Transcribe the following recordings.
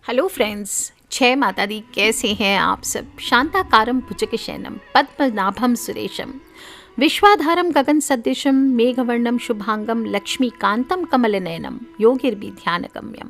Hello friends, जय माता दी। कैसे हैं आप सब? शांताकारं भुजगशयनं पद्मनाभं सुरेशं विश्वाधारं गगन सदृशं मेघवर्णं शुभांगं लक्ष्मीकांतं कमलनयनं योगिर्विध्यानगम्यं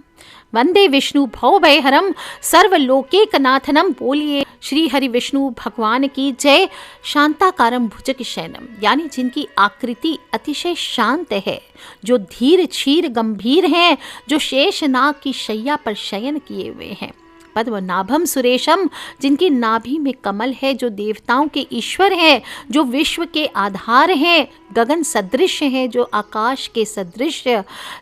वंदे विष्णु भवभयहरं सर्वलोकैकनाथनं। बोलिए श्री हरि विष्णु भगवान की जय। शांताकारं भुजगशयनं यानी जिनकी आकृति अतिशय शांत है, जो धीर क्षीर गंभीर हैं, जो शेषनाग की शैया पर शयन किए हुए हैं। पद्मनाभम सुरेशम जिनकी नाभि में कमल है, जो देवताओं के ईश्वर हैं, जो विश्व के आधार हैं, गगन सदृश हैं, जो आकाश के सदृश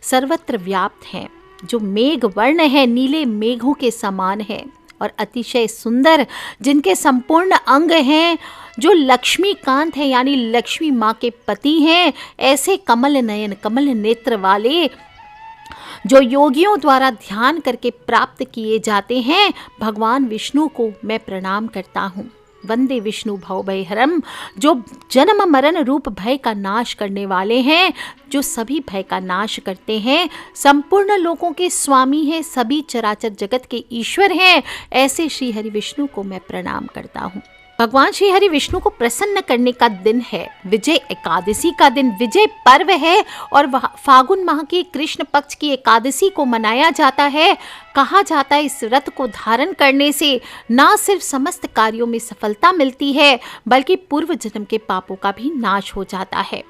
सर्वत्र व्याप्त हैं, जो मेघ वर्ण है, नीले मेघों के समान है और अतिशय सुंदर, जिनके संपूर्ण अंग हैं, जो लक्ष्मीकांत है यानी लक्ष्मी माँ के पति हैं। ऐसे कमल नयन, कमल नेत्र वाले जो योगियों द्वारा ध्यान करके प्राप्त किए जाते हैं, भगवान विष्णु को मैं प्रणाम करता हूँ। वंदे विष्णु भवभयहरम जो जन्म मरण रूप भय का नाश करने वाले हैं, जो सभी भय का नाश करते हैं, संपूर्ण लोकों के स्वामी हैं, सभी चराचर जगत के ईश्वर हैं। ऐसे श्री हरि विष्णु को मैं प्रणाम करता हूँ। भगवान श्री हरि विष्णु को प्रसन्न करने का दिन है विजय एकादशी का दिन। विजय पर्व है और फागुन माह की कृष्ण पक्ष की एकादशी को मनाया जाता है। कहा जाता है इस व्रत को धारण करने से न सिर्फ समस्त कार्यों में सफलता मिलती है, बल्कि पूर्व जन्म के पापों का भी नाश हो जाता है।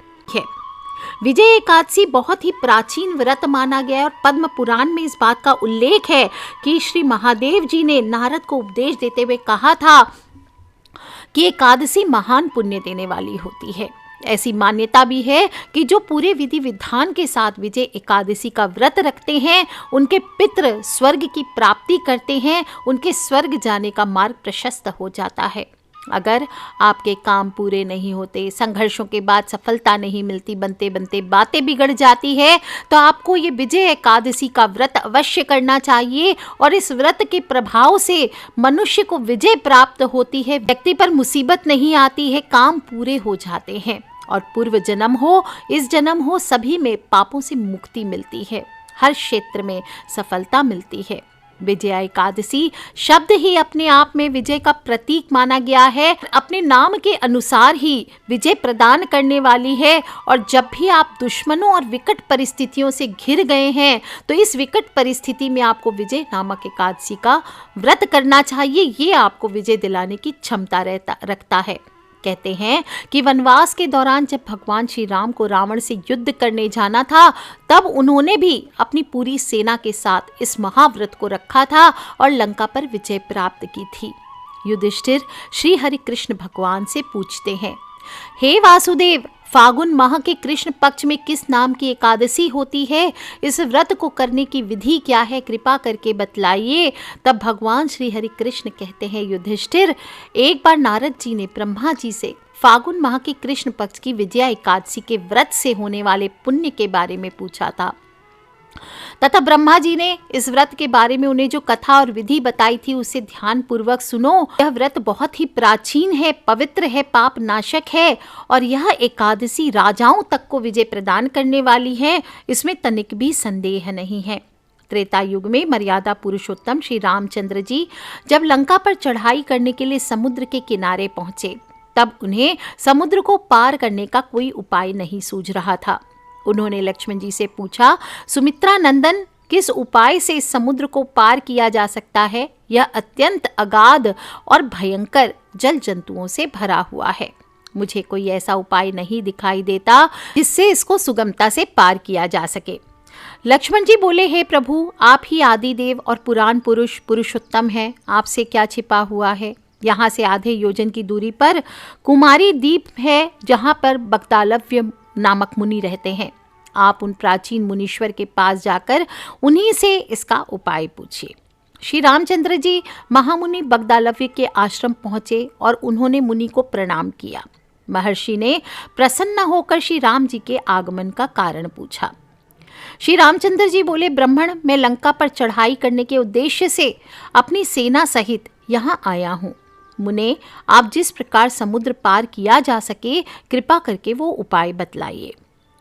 विजय एकादशी बहुत ही प्राचीन व्रत माना गया है और पद्म पुराण में इस बात का उल्लेख है कि श्री महादेव जी ने नारद को उपदेश देते हुए कहा था कि एकादशी महान पुण्य देने वाली होती है। ऐसी मान्यता भी है कि जो पूरे विधि विधान के साथ विजय एकादशी का व्रत रखते हैं, उनके पितृ स्वर्ग की प्राप्ति करते हैं, उनके स्वर्ग जाने का मार्ग प्रशस्त हो जाता है। अगर आपके काम पूरे नहीं होते, संघर्षों के बाद सफलता नहीं मिलती, बनते बनते बातें बिगड़ जाती है, तो आपको ये विजय एकादशी का व्रत अवश्य करना चाहिए। और इस व्रत के प्रभाव से मनुष्य को विजय प्राप्त होती है, व्यक्ति पर मुसीबत नहीं आती है, काम पूरे हो जाते हैं और पूर्व जन्म हो, इस जन्म हो, सभी में पापों से मुक्ति मिलती है, हर क्षेत्र में सफलता मिलती है। विजय एकादशी शब्द ही अपने आप में विजय का प्रतीक माना गया है, अपने नाम के अनुसार ही विजय प्रदान करने वाली है। और जब भी आप दुश्मनों और विकट परिस्थितियों से घिर गए हैं, तो इस विकट परिस्थिति में आपको विजय नामक एकादशी का व्रत करना चाहिए। ये आपको विजय दिलाने की क्षमता रखता है। कहते हैं कि वनवास के दौरान जब भगवान श्री राम को रावण से युद्ध करने जाना था, तब उन्होंने भी अपनी पूरी सेना के साथ इस महाव्रत को रखा था और लंका पर विजय प्राप्त की थी। युधिष्ठिर श्री हरि कृष्ण भगवान से पूछते हैं, हे वासुदेव, फागुन माह के कृष्ण पक्ष में किस नाम की एकादशी होती है? इस व्रत को करने की विधि क्या है? कृपा करके बतलाइए। तब भगवान श्री हरि कृष्ण कहते हैं, युधिष्ठिर, एक बार नारद जी ने ब्रह्मा जी से फागुन माह की कृष्ण पक्ष की विजया एकादशी के व्रत से होने वाले पुण्य के बारे में पूछा था, तथा ब्रह्मा जी ने इस व्रत के बारे में उन्हें जो कथा और विधि बताई थी उसे ध्यान पूर्वक सुनो। यह व्रत बहुत ही प्राचीन है, पवित्र है, पाप नाशक है और यह एकादशी राजाओं तक को विजय प्रदान करने वाली है, इसमें तनिक भी संदेह नहीं है। त्रेता युग में मर्यादा पुरुषोत्तम श्री रामचंद्र जी जब लंका पर चढ़ाई करने के लिए समुद्र के किनारे पहुंचे, तब उन्हें समुद्र को पार करने का कोई उपाय नहीं सूझ रहा था। उन्होंने लक्ष्मण जी से पूछा, सुमित्रा नंदन, किस उपाय से इस समुद्र को पार किया जा सकता है? यह अत्यंत अगाध और भयंकर जल जंतुओं से भरा हुआ है। मुझे कोई ऐसा उपाय नहीं दिखाई देता जिससे इसको सुगमता से पार किया जा सके। लक्ष्मण जी बोले, हे प्रभु, आप ही आदि देव और पुराण पुरुष पुरुषोत्तम हैं, आपसे क्या छिपा हुआ है? यहाँ से आधे योजन की दूरी पर कुमारी द्वीप है, जहाँ पर बगदालव्य नामक मुनि रहते हैं। आप उन प्राचीन मुनीश्वर के पास जाकर उन्हीं से इसका उपाय पूछिए। श्री रामचंद्र जी महामुनि बगदालव्य के आश्रम पहुंचे और उन्होंने मुनि को प्रणाम किया। महर्षि ने प्रसन्न होकर श्री राम जी के आगमन का कारण पूछा। श्री रामचंद्र जी बोले, ब्राह्मण, मैं लंका पर चढ़ाई करने के उद्देश्य से अपनी सेना सहित यहाँ आया हूँ। मुने, आप जिस प्रकार समुद्र पार किया जा सके, कृपा करके वो उपाय बतलाइए।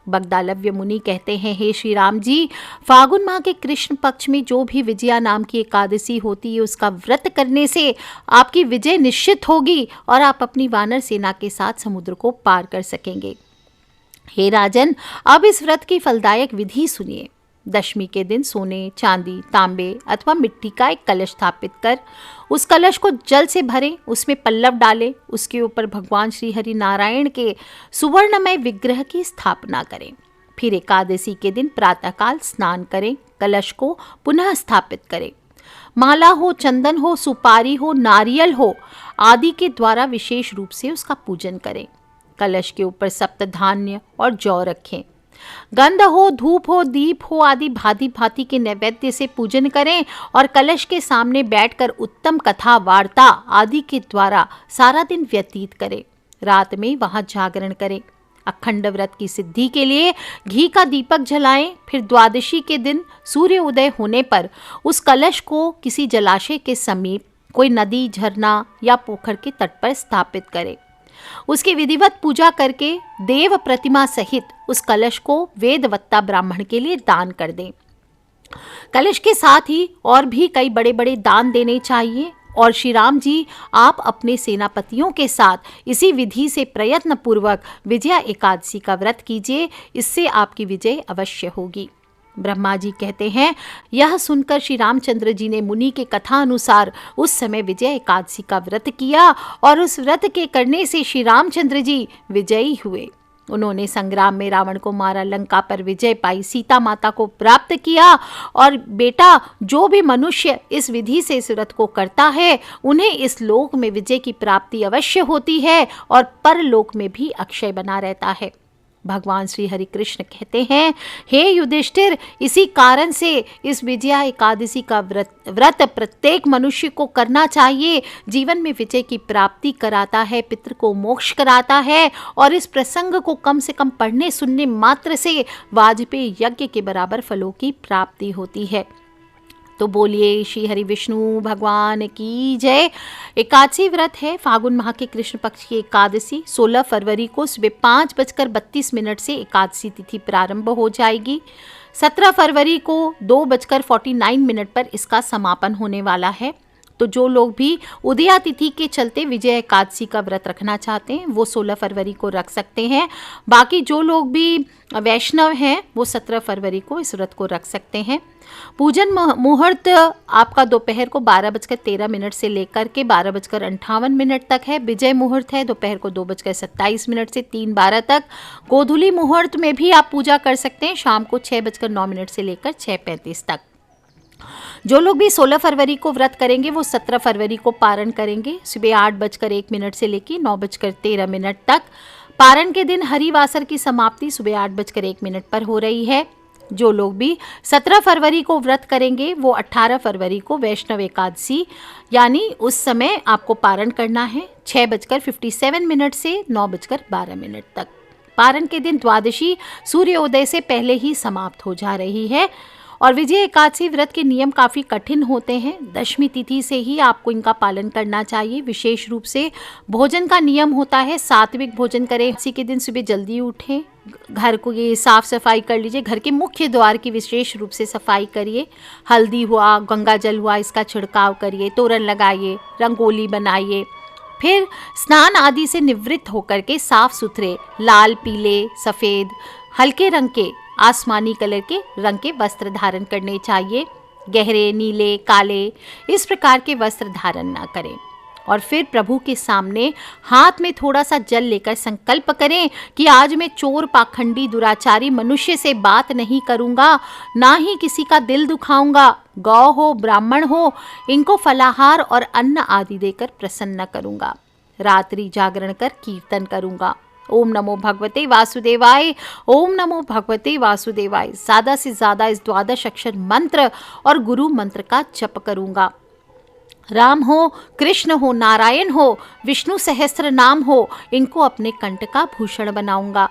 बगदालव्य मुनि कहते हैं, हे श्री राम जी, फागुन माह के कृष्ण पक्ष में जो भी विजया नाम की एकादशी होती है उसका व्रत करने से आपकी विजय निश्चित होगी और आप अपनी वानर सेना के साथ समुद्र को पार कर सकेंगे। हे राजन, अब इस व्रत की फलदायक विधि सुनिए। दशमी के दिन सोने, चांदी, तांबे अथवा मिट्टी का एक कलश स्थापित कर उस कलश को जल से भरें, उसमें पल्लव डालें, उसके ऊपर भगवान श्री हरि नारायण के सुवर्णमय विग्रह की स्थापना करें। फिर एकादशी के दिन प्रातःकाल स्नान करें, कलश को पुनः स्थापित करें। माला हो, चंदन हो, सुपारी हो, नारियल हो आदि के द्वारा विशेष रूप से उसका पूजन करें। कलश के ऊपर सप्त धान्य और जौ रखें। गंध हो, धूप हो, दीप हो आदि भांति भांति के नैवेद्य से पूजन करें और कलश के सामने बैठकर उत्तम कथा वार्ता आदि के द्वारा सारा दिन व्यतीत करें। रात में वहां जागरण करें। अखंड व्रत की सिद्धि के लिए घी का दीपक जलाएं। फिर द्वादशी के दिन सूर्य उदय होने पर उस कलश को किसी जलाशय के समीप, कोई नदी, झरना या पोखर के तट पर स्थापित करें। उसकी विधिवत पूजा करके देव प्रतिमा सहित उस कलश को वेदवत्ता ब्राह्मण के लिए दान कर दें। कलश के साथ ही और भी कई बड़े बड़े दान देने चाहिए। और श्री राम जी, आप अपने सेनापतियों के साथ इसी विधि से प्रयत्न पूर्वक विजया एकादशी का व्रत कीजिए, इससे आपकी विजय अवश्य होगी। ब्रह्मा जी कहते हैं, यह सुनकर श्री रामचंद्र जी ने मुनि के कथा अनुसार उस समय विजय एकादशी का व्रत किया और उस व्रत के करने से श्री रामचंद्र जी विजयी हुए। उन्होंने संग्राम में रावण को मारा, लंका पर विजय पाई, सीता माता को प्राप्त किया। और बेटा, जो भी मनुष्य इस विधि से इस व्रत को करता है उन्हें इस लोक में विजय की प्राप्ति अवश्य होती है और परलोक में भी अक्षय बना रहता है। भगवान श्री हरि कृष्ण कहते हैं, हे युधिष्ठिर, इसी कारण से इस विजया एकादशी का व्रत प्रत्येक मनुष्य को करना चाहिए। जीवन में विजय की प्राप्ति कराता है, पितृ को मोक्ष कराता है और इस प्रसंग को कम से कम पढ़ने सुनने मात्र से वाजपेयी यज्ञ के बराबर फलों की प्राप्ति होती है। तो बोलिए श्री हरि विष्णु भगवान की जय। एकादशी व्रत है फागुन माह के कृष्ण पक्ष की एकादशी। 16 फरवरी को सुबह 5:32 से एकादशी तिथि प्रारंभ हो जाएगी। 17 फरवरी को 2:49 पर इसका समापन होने वाला है। तो जो लोग भी उदया तिथि के चलते विजय एकादशी का व्रत रखना चाहते हैं वो 16 फरवरी को रख सकते हैं। बाकी जो लोग भी वैष्णव हैं वो 17 फरवरी को इस व्रत को रख सकते हैं। पूजन मुहूर्त आपका दोपहर को 12:13 से लेकर के 12:58 तक है। विजय मुहूर्त है दोपहर को 2:27 से 3:12 तक। गोधूली मुहूर्त में भी आप पूजा कर सकते हैं, शाम को 6:09 से लेकर 6:35 तक। जो लोग भी 16 फरवरी को व्रत करेंगे वो 17 फरवरी को पारण करेंगे सुबह 8:01 से लेकर 9:13 तक। पारण के दिन हरिवासर की समाप्ति सुबह 8:01 पर हो रही है। जो लोग भी 17 फरवरी को व्रत करेंगे वो 18 फरवरी को वैष्णव एकादशी यानी उस समय आपको पारण करना है 6:57 से 9:12 तक। पारण के दिन द्वादशी सूर्योदय से पहले ही समाप्त हो जा रही है। और विजय एकादशी व्रत के नियम काफ़ी कठिन होते हैं। दशमी तिथि से ही आपको इनका पालन करना चाहिए। विशेष रूप से भोजन का नियम होता है, सात्विक भोजन करें। इसी के दिन सुबह जल्दी उठें, घर को ये साफ़ सफाई कर लीजिए। घर के मुख्य द्वार की विशेष रूप से सफाई करिए। हल्दी हुआ, गंगा जल हुआ, इसका छिड़काव करिए, तोरण लगाइए, रंगोली बनाइए। फिर स्नान आदि से निवृत्त होकर के साफ सुथरे लाल, पीले, सफ़ेद, हल्के रंग के, आसमानी कलर के रंग के वस्त्र धारण करने चाहिए। गहरे नीले, काले इस प्रकार के वस्त्र धारण ना करें। और फिर प्रभु के सामने हाथ में थोड़ा सा जल लेकर संकल्प करें कि आज मैं चोर, पाखंडी, दुराचारी मनुष्य से बात नहीं करूँगा, ना ही किसी का दिल दुखाऊंगा। गौ हो, ब्राह्मण हो, इनको फलाहार और अन्न आदि देकर प्रसन्न करूँगा। रात्रि जागरण कर कीर्तन करूँगा। ओम नमो भगवते वासुदेवाय, ओम नमो भगवते वासुदेवाय। ज़्यादा से ज़्यादा इस 12 अक्षर मंत्र और गुरु मंत्र का जप करूँगा। राम हो, कृष्ण हो, नारायण हो, विष्णु सहस्त्र नाम हो, इनको अपने कंठ का भूषण बनाऊंगा।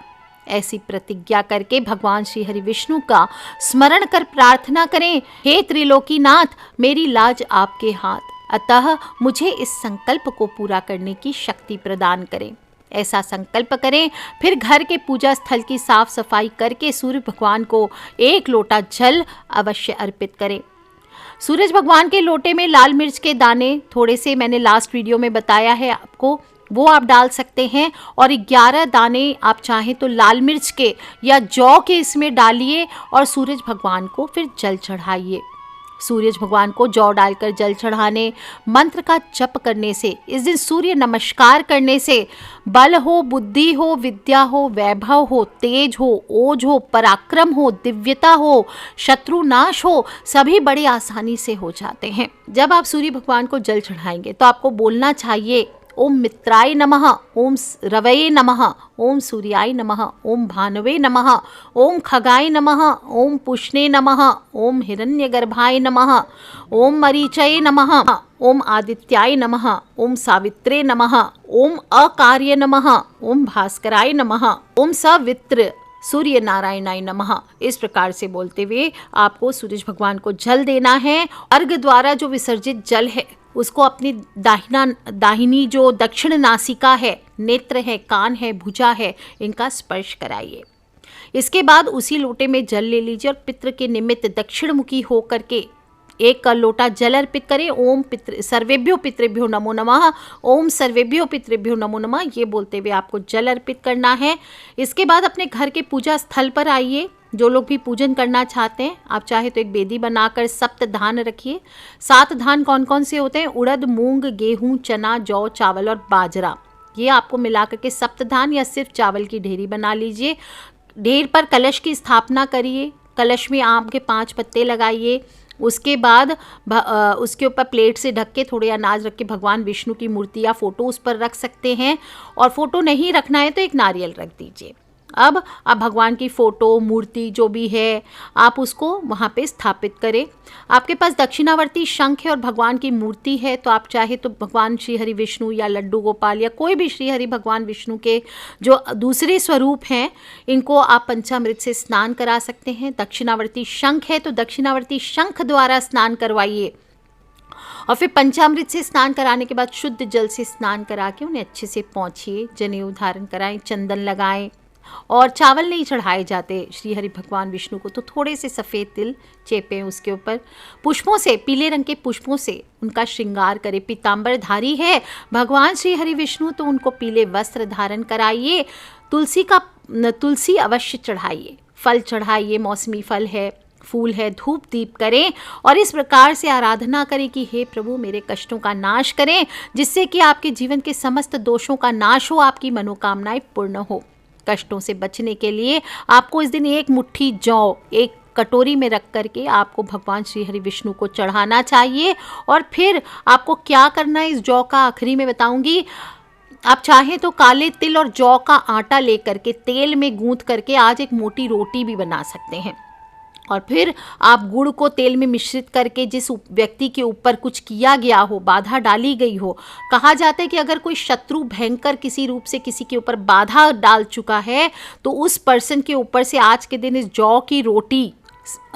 ऐसी प्रतिज्ञा करके भगवान श्री हरि विष्णु का स्मरण कर प्रार्थना करें, हे त्रिलोकीनाथ, मेरी लाज आपके हाथ, अतः मुझे इस संकल्प को पूरा करने की शक्ति प्रदान करें। ऐसा संकल्प करें। फिर घर के पूजा स्थल की साफ सफाई करके सूर्य भगवान को 1 लोटा जल अवश्य अर्पित करें। सूरज भगवान के लोटे में लाल मिर्च के दाने थोड़े से, मैंने लास्ट वीडियो में बताया है आपको, वो आप डाल सकते हैं। और 11 दाने आप चाहें तो लाल मिर्च के या जौ के इसमें डालिए और सूरज भगवान को फिर जल चढ़ाइए। सूरज भगवान को जौ डालकर जल चढ़ाने, मंत्र का जप करने से, इस दिन सूर्य नमस्कार करने से बल हो, बुद्धि हो, विद्या हो, वैभव हो, तेज हो, ओज हो, पराक्रम हो, दिव्यता हो, शत्रु नाश हो, सभी बड़े आसानी से हो जाते हैं। जब आप सूर्य भगवान को जल चढ़ाएंगे तो आपको बोलना चाहिए ओम मित्राय नमः, ओम रवये नमः, ओम सूर्याय नमः, ओम भानवे नमः, ओम खगाय नमः, ओम पुष्णे नमः, ओम हिरण्यगर्भाय नमः, ओम मरीचये नमः, ओम आदित्याय नमः, ओम सावित्रे नमः, ओम अकार्य नमः, ओम भास्कराय नमः, ओम सवित्र सूर्य नारायणाय नमः। इस प्रकार से बोलते हुए आपको सूरज भगवान को जल देना है। अर्घ द्वारा जो विसर्जित जल है उसको अपनी दाहिनी जो दक्षिण नासिका है, नेत्र है, कान है, भुजा है, इनका स्पर्श कराइए। इसके बाद उसी लोटे में जल ले लीजिए और पितृ के निमित्त दक्षिण मुखी होकर के 1 लोटा जल अर्पित करें। ओम सर्वेभ्यो पितृभ्यो नमो नमः, ओम सर्वेभ्यो पितृभ्यो नमो नमः, ये बोलते हुए आपको जल अर्पित करना है। इसके बाद अपने घर के पूजा स्थल पर आइए। जो लोग भी पूजन करना चाहते हैं, आप चाहे तो एक बेदी बनाकर 7 धान रखिए। 7 धान कौन कौन से होते हैं? उड़द, मूंग, गेहूं, चना, जौ, चावल और बाजरा, ये आपको मिला करके 7 धान या सिर्फ चावल की ढेरी बना लीजिए। ढेर पर कलश की स्थापना करिए। कलश में आम के 5 पत्ते लगाइए। उसके बाद उसके ऊपर प्लेट से ढक के थोड़े अनाज रख के भगवान विष्णु की मूर्ति या फोटो उस पर रख सकते हैं। और फोटो नहीं रखना है तो एक नारियल रख दीजिए। अब आप भगवान की फ़ोटो, मूर्ति जो भी है, आप उसको वहाँ पे स्थापित करें। आपके पास दक्षिणावर्ती शंख है और भगवान की मूर्ति है तो आप चाहे तो भगवान श्री हरि विष्णु या लड्डू गोपाल या कोई भी श्री हरि भगवान विष्णु के जो दूसरे स्वरूप हैं, इनको आप पंचामृत से स्नान करा सकते हैं। दक्षिणावर्ती शंख है तो दक्षिणावर्ती शंख द्वारा स्नान करवाइए और फिर पंचामृत से स्नान कराने के बाद शुद्ध जल से स्नान करा के उन्हें अच्छे से पोंछिए, जनेऊ धारण कराएं, चंदन लगाएं। और चावल नहीं चढ़ाए जाते श्री हरि भगवान विष्णु को, तो थोड़े से सफ़ेद तिल चेपें उसके ऊपर। पुष्पों से, पीले रंग के पुष्पों से उनका श्रृंगार करें। पीताम्बरधारी है भगवान श्री हरि विष्णु तो उनको पीले वस्त्र धारण कराइए। तुलसी अवश्य चढ़ाइए, फल चढ़ाइए, मौसमी फल है, फूल है, धूप दीप करें और इस प्रकार से आराधना करें कि हे प्रभु मेरे कष्टों का नाश करें, जिससे कि आपके जीवन के समस्त दोषों का नाश हो, आपकी मनोकामनाएं पूर्ण हो। कष्टों से बचने के लिए आपको इस दिन 1 मुट्ठी जौ एक कटोरी में रख करके आपको भगवान श्री हरि विष्णु को चढ़ाना चाहिए। और फिर आपको क्या करना है इस जौ का आखिरी में बताऊंगी। आप चाहें तो काले तिल और जौ का आटा लेकर के तेल में गूंथ करके आज एक मोटी रोटी भी बना सकते हैं। और फिर आप गुड़ को तेल में मिश्रित करके जिस व्यक्ति के ऊपर कुछ किया गया हो, बाधा डाली गई हो, कहा जाता है कि अगर कोई शत्रु भयंकर किसी रूप से किसी के ऊपर बाधा डाल चुका है तो उस पर्सन के ऊपर से आज के दिन इस जौ की रोटी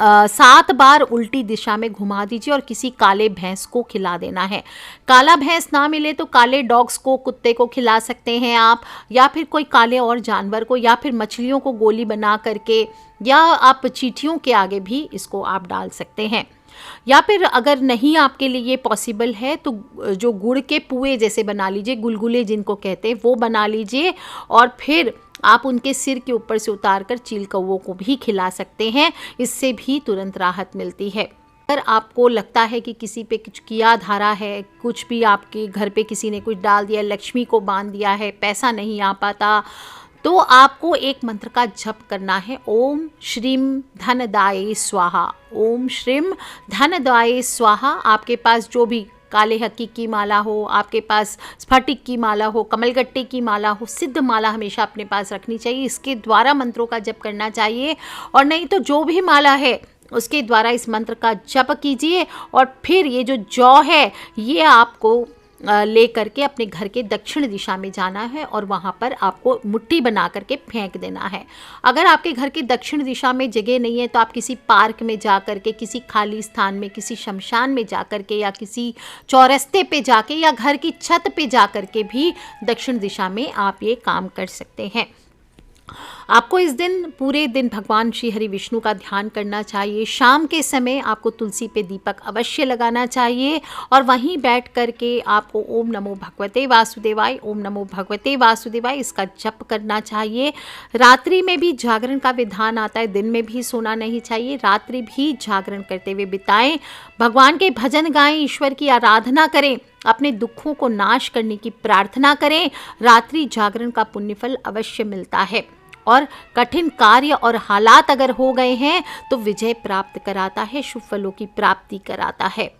7 बार उल्टी दिशा में घुमा दीजिए और किसी काले भैंस को खिला देना है। काला भैंस ना मिले तो काले डॉग्स को, कुत्ते को खिला सकते हैं आप, या फिर कोई काले और जानवर को, या फिर मछलियों को गोली बना करके, या आप चींटियों के आगे भी इसको आप डाल सकते हैं। या फिर अगर नहीं आपके लिए ये पॉसिबल है तो जो गुड़ के पुए जैसे बना लीजिए, गुलगुले जिनको कहते हैं, वो बना लीजिए और फिर आप उनके सिर के ऊपर से उतार कर चील कौवों को भी खिला सकते हैं। इससे भी तुरंत राहत मिलती है। अगर आपको लगता है कि किसी पे कुछ किया धारा है, कुछ भी आपके घर पे किसी ने कुछ डाल दिया, लक्ष्मी को बांध दिया है, पैसा नहीं आ पाता, तो आपको एक मंत्र का जप करना है। ओम श्रीम धनदाये स्वाहा, ओम श्रीम धनदाये स्वाहा। आपके पास जो भी काले हक्की की माला हो, आपके पास स्फटिक की माला हो, कमलगट्टे की माला हो, सिद्ध माला हमेशा अपने पास रखनी चाहिए। इसके द्वारा मंत्रों का जप करना चाहिए। और नहीं तो जो भी माला है उसके द्वारा इस मंत्र का जप कीजिए। और फिर ये जो जौ है ये आपको ले करके अपने घर के दक्षिण दिशा में जाना है और वहाँ पर आपको मुट्ठी बना करके फेंक देना है। अगर आपके घर के दक्षिण दिशा में जगह नहीं है तो आप किसी पार्क में जा करके, किसी खाली स्थान में, किसी शमशान में जा करके या किसी चौरस्ते पे जाके या घर की छत पे जा करके भी दक्षिण दिशा में आप ये काम कर सकते हैं। आपको इस दिन पूरे दिन भगवान श्री हरि विष्णु का ध्यान करना चाहिए। शाम के समय आपको तुलसी पे दीपक अवश्य लगाना चाहिए और वहीं बैठ करके आपको ओम नमो भगवते वासुदेवाय, ओम नमो भगवते वासुदेवाय इसका जप करना चाहिए। रात्रि में भी जागरण का विधान आता है, दिन में भी सोना नहीं चाहिए, रात्रि भी जागरण करते हुए बिताएं। भगवान के भजन गाएं, ईश्वर की आराधना करें, अपने दुखों को नाश करने की प्रार्थना करें। रात्रि जागरण का पुण्यफल अवश्य मिलता है और कठिन कार्य और हालात अगर हो गए हैं तो विजय प्राप्त कराता है, शुभ फलों की प्राप्ति कराता है।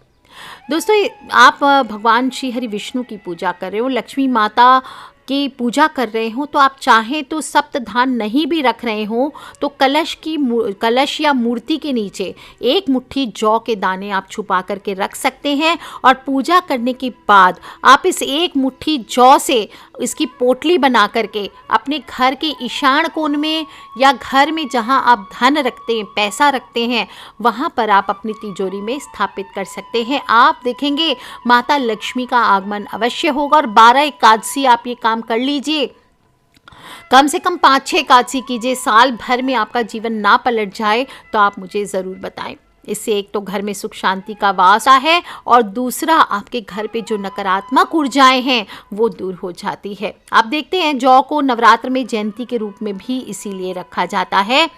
दोस्तों, आप भगवान श्री हरि विष्णु की पूजा कर रहे हो, लक्ष्मी माता की पूजा कर रहे हो, तो आप चाहें तो सप्तधान नहीं भी रख रहे हो तो कलश या मूर्ति के नीचे एक मुट्ठी जौ के दाने आप छुपा करके रख सकते हैं और पूजा करने के बाद आप इस एक मुट्ठी जौ से इसकी पोटली बना करके अपने घर के ईशान कोण में या घर में जहां आप धन रखते हैं, पैसा रखते हैं, वहां पर आप अपनी तिजोरी में स्थापित कर सकते हैं। आप देखेंगे माता लक्ष्मी का आगमन अवश्य होगा। और 12 एकादशी आप ये काम कर लीजिए, कम से कम 5-6 एकादशी कीजिए, साल भर में आपका जीवन ना पलट जाए तो आप मुझे ज़रूर बताएं। इससे एक तो घर में सुख शांति का वास है और दूसरा आपके घर पे जो नकारात्मक ऊर्जाएं हैं वो दूर हो जाती है। आप देखते हैं जौ को नवरात्र में जयंती के रूप में भी इसीलिए रखा जाता है।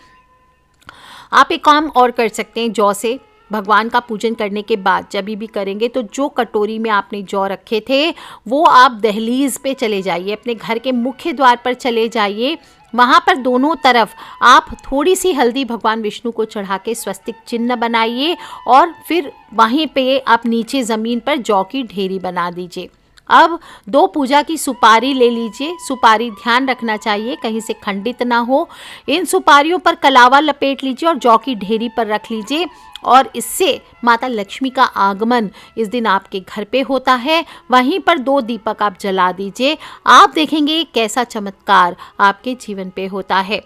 आप एक काम और कर सकते हैं, जौ से भगवान का पूजन करने के बाद जब भी करेंगे तो जो कटोरी में आपने जौ रखे थे वो आप दहलीज पे चले जाइए, अपने घर के मुख्य द्वार पर चले जाइए। वहाँ पर दोनों तरफ आप थोड़ी सी हल्दी भगवान विष्णु को चढ़ा के स्वस्तिक चिन्ह बनाइए और फिर वहीं पे आप नीचे ज़मीन पर जौ की ढेरी बना दीजिए। अब 2 पूजा की सुपारी ले लीजिए। सुपारी ध्यान रखना चाहिए कहीं से खंडित ना हो। इन सुपारियों पर कलावा लपेट लीजिए और जौ की ढेरी पर रख लीजिए और इससे माता लक्ष्मी का आगमन इस दिन आपके घर पे होता है। वहीं पर 2 दीपक आप जला दीजिए। आप देखेंगे कैसा चमत्कार आपके जीवन पे होता है।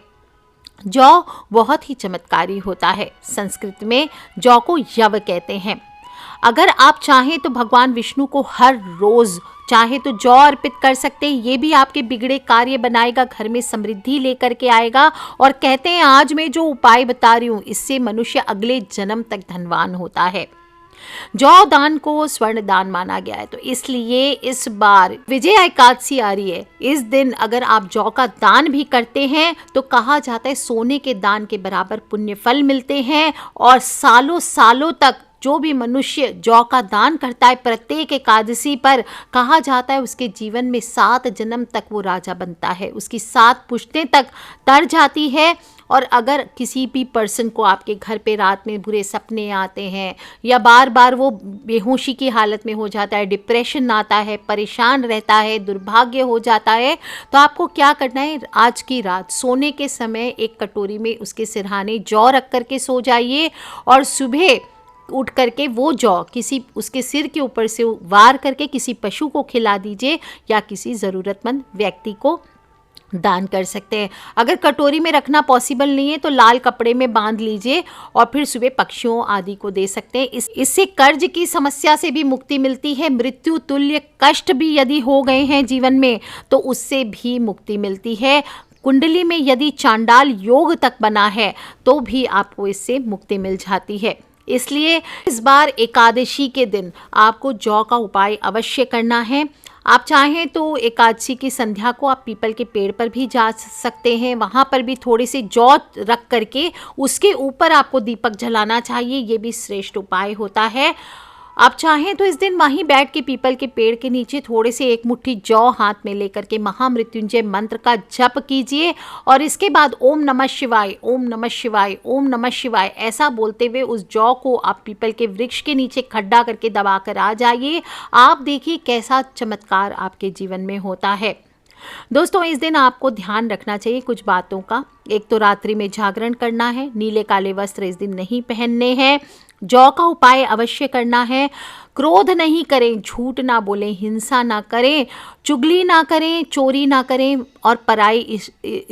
जौ बहुत ही चमत्कारी होता है। संस्कृत में जौ को यव कहते हैं। अगर आप चाहें तो भगवान विष्णु को हर रोज चाहे तो जौ अर्पित कर सकते हैं। ये भी आपके बिगड़े कार्य बनाएगा, घर में समृद्धि लेकर के आएगा। और कहते हैं आज मैं जो उपाय बता रही हूँ इससे मनुष्य अगले जन्म तक धनवान होता है। जौ दान को स्वर्ण दान माना गया है, तो इसलिए इस बार विजया एकादशी आ रही है। इस दिन अगर आप जौ का दान भी करते हैं तो कहा जाता है सोने के दान के बराबर पुण्य फल मिलते हैं। और सालों सालों तक जो भी मनुष्य जौ का दान करता है प्रत्येक एकादशी पर, कहा जाता है उसके जीवन में 7 जन्म तक वो राजा बनता है, उसकी 7 पुश्तें तक तर जाती है। और अगर किसी भी पर्सन को आपके घर पे रात में बुरे सपने आते हैं या बार बार वो बेहोशी की हालत में हो जाता है, डिप्रेशन आता है, परेशान रहता है, दुर्भाग्य हो जाता है, तो आपको क्या करना है, आज की रात सोने के समय एक कटोरी में उसके सिरहाने जौ रख करके सो जाइए और सुबह उठ करके वो जौ किसी उसके सिर के ऊपर से वार करके किसी पशु को खिला दीजिए या किसी ज़रूरतमंद व्यक्ति को दान कर सकते हैं। अगर कटोरी में रखना पॉसिबल नहीं है तो लाल कपड़े में बांध लीजिए और फिर सुबह पक्षियों आदि को दे सकते हैं। इससे कर्ज की समस्या से भी मुक्ति मिलती है। मृत्यु तुल्य कष्ट भी यदि हो गए हैं जीवन में तो उससे भी मुक्ति मिलती है। कुंडली में यदि चांडाल योग तक बना है तो भी आपको इससे मुक्ति मिल जाती है। इसलिए इस बार एकादशी के दिन आपको जौ का उपाय अवश्य करना है। आप चाहें तो एकादशी की संध्या को आप पीपल के पेड़ पर भी जा सकते हैं, वहाँ पर भी थोड़े से जौ रख करके उसके ऊपर आपको दीपक जलाना चाहिए, ये भी श्रेष्ठ उपाय होता है। आप चाहें तो इस दिन वहीं बैठ के पीपल के पेड़ के नीचे थोड़े से एक मुट्ठी जौ हाथ में लेकर के महामृत्युंजय मंत्र का जप कीजिए और इसके बाद ओम नमः शिवाय, ओम नमः शिवाय, ओम नमः शिवाय ऐसा बोलते हुए उस जौ को आप पीपल के वृक्ष के नीचे खड्डा करके दबा कर आ जाइए। आप देखिए कैसा चमत्कार आपके जीवन में होता है। दोस्तों, इस दिन आपको ध्यान रखना चाहिए कुछ बातों का। एक तो रात्रि में जागरण करना है, नीले काले वस्त्र इस दिन नहीं पहनने हैं, जौ का उपाय अवश्य करना है, क्रोध नहीं करें, झूठ ना बोलें, हिंसा ना करें, चुगली ना करें, चोरी ना करें, और पराई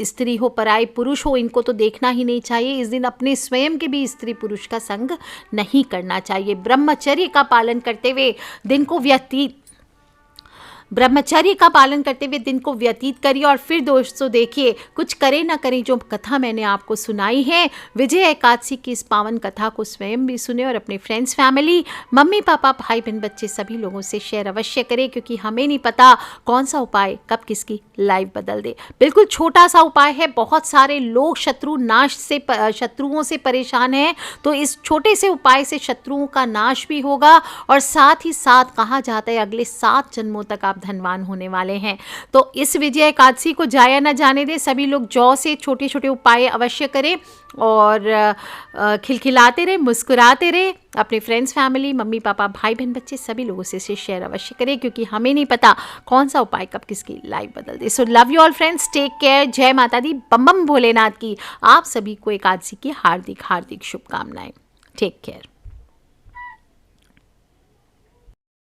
स्त्री हो पराई पुरुष हो इनको तो देखना ही नहीं चाहिए। इस दिन अपने स्वयं के भी स्त्री पुरुष का संग नहीं करना चाहिए। ब्रह्मचर्य का पालन करते हुए दिन को व्यतीत करिए। और फिर दोस्तों देखिए, कुछ करें ना करें, जो कथा मैंने आपको सुनाई है विजय एकादशी की, इस पावन कथा को स्वयं भी सुने और अपने फ्रेंड्स, फैमिली, मम्मी पापा, भाई बहन, बच्चे सभी लोगों से शेयर अवश्य करें, क्योंकि हमें नहीं पता कौन सा उपाय कब किसकी लाइफ बदल दे। बिल्कुल छोटा सा उपाय है, बहुत सारे लोग शत्रुओं से परेशान हैं, तो इस छोटे से उपाय से शत्रुओं का नाश भी होगा, और साथ ही साथ कहा जाता है अगले 7 जन्मों तक आप धनवान होने वाले हैं। तो इस विजय एकादशी को जाया न जाने दे, सभी लोग जौ से छोटे छोटे उपाय अवश्य करें, और खिलखिलाते रहे, मुस्कुराते रहे, अपने फ्रेंड्स, फैमिली, मम्मी पापा, भाई बहन, बच्चे सभी लोगों से शेयर अवश्य करें, क्योंकि हमें नहीं पता कौन सा उपाय कब किसकी लाइफ बदल दे। So love you all friends, take care, जय माता दी, बम बम भोलेनाथ की। आप सभी को एकादशी की हार्दिक हार्दिक शुभकामनाएं। Take care.